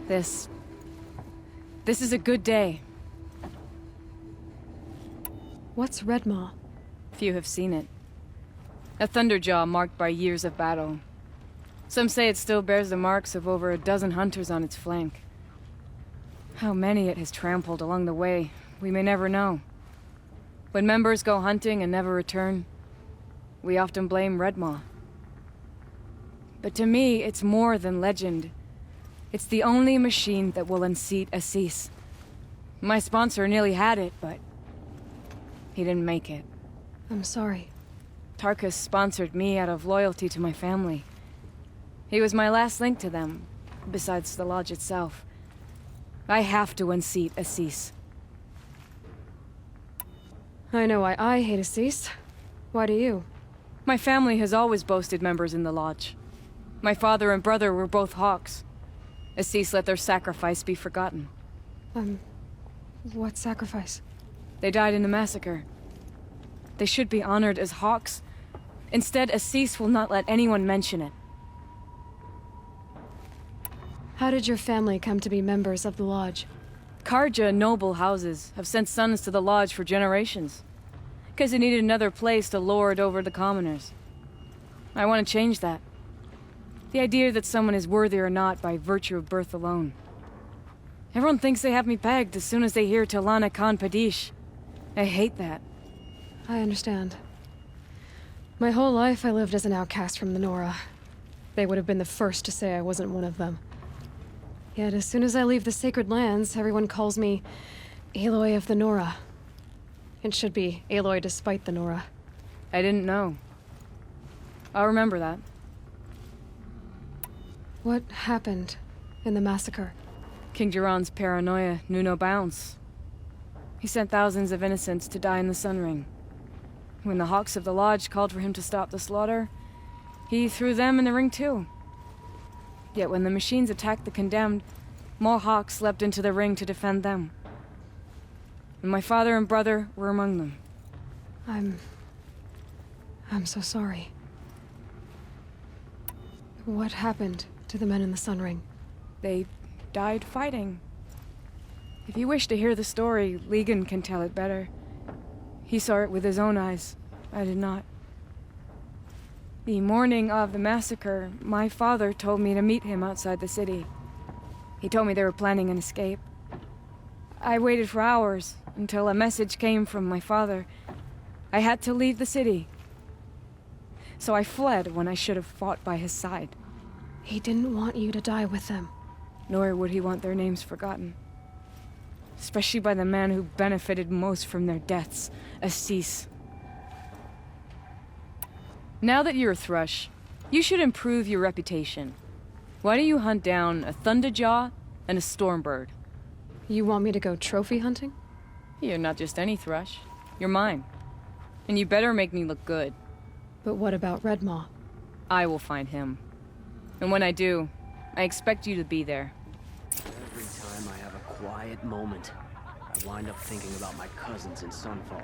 This is a good day. What's Redmaw? Few have seen it. A thunderjaw marked by years of battle. Some say it still bears the marks of over a dozen hunters on its flank. How many it has trampled along the way, we may never know. When members go hunting and never return, we often blame Redmaw. But to me, it's more than legend. It's the only machine that will unseat Assis. My sponsor nearly had it, but he didn't make it. I'm sorry. Tarkus sponsored me out of loyalty to my family. He was my last link to them, besides the lodge itself. I have to unseat Assis. I know why I hate Assis. Why do you? My family has always boasted members in the lodge. My father and brother were both hawks. Assis let their sacrifice be forgotten. What sacrifice? They died in a massacre. They should be honored as hawks. Instead, Assis will not let anyone mention it. How did your family come to be members of the lodge? Karja noble houses have sent sons to the lodge for generations. Because they needed another place to lord over the commoners. I want to change that. The idea that someone is worthy or not by virtue of birth alone. Everyone thinks they have me pegged as soon as they hear Talana Khan Padish. I hate that. I understand. My whole life I lived as an outcast from the Nora. They would have been the first to say I wasn't one of them. Yet as soon as I leave the sacred lands, everyone calls me Aloy of the Nora. It should be Aloy despite the Nora. I didn't know. I'll remember that. What happened in the massacre? King Jiran's paranoia knew no bounds. He sent thousands of innocents to die in the Sun Ring. When the Hawks of the Lodge called for him to stop the slaughter, he threw them in the ring too. Yet when the machines attacked the condemned, more Hawks leapt into the ring to defend them. And my father and brother were among them. I'm so sorry. What happened to the men in the Sun Ring? They died fighting. If you wish to hear the story, Legan can tell it better. He saw it with his own eyes. I did not. The morning of the massacre, my father told me to meet him outside the city. He told me they were planning an escape. I waited for hours until a message came from my father. I had to leave the city. So I fled when I should have fought by his side. He didn't want you to die with them. Nor would he want their names forgotten. Especially by the man who benefited most from their deaths, Assis. Now that you're a thrush, you should improve your reputation. Why don't you hunt down a thunderjaw and a stormbird? You want me to go trophy hunting? You're not just any thrush. You're mine. And you better make me look good. But what about Redmaw? I will find him. And when I do, I expect you to be there. Every time I have a quiet moment, I wind up thinking about my cousins in Sunfall.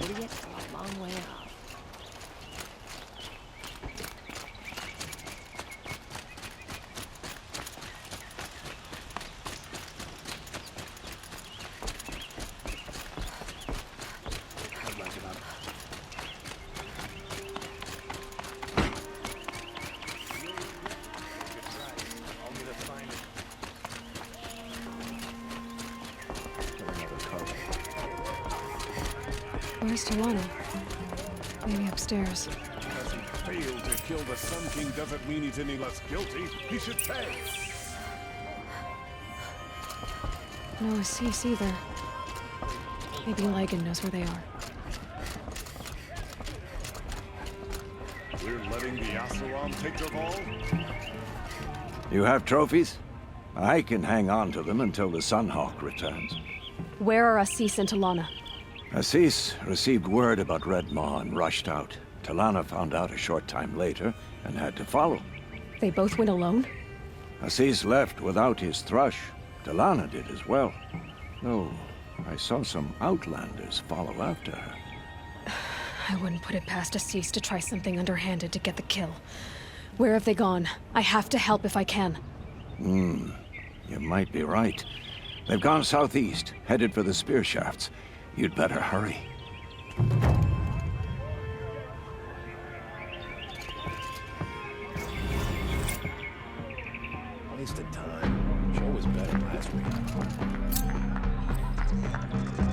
idiot a long way off. Where's Delano? Maybe upstairs. Because he failed to kill the Sun King doesn't mean he's any less guilty. He should pay. No Assis either. Maybe Lagan knows where they are. We're letting the Asaram take the ball? You have trophies? I can hang on to them until the Sunhawk returns. Where are Assis and Talana? Assis received word about Red Maw and rushed out. Talana found out a short time later and had to follow. They both went alone? Assis left without his thrush. Talana did as well. Though I saw some outlanders follow after her. I wouldn't put it past Assis to try something underhanded to get the kill. Where have they gone? I have to help if I can. You might be right. They've gone southeast, headed for the spear shafts. You'd better hurry. Wasted time. Show was better last week.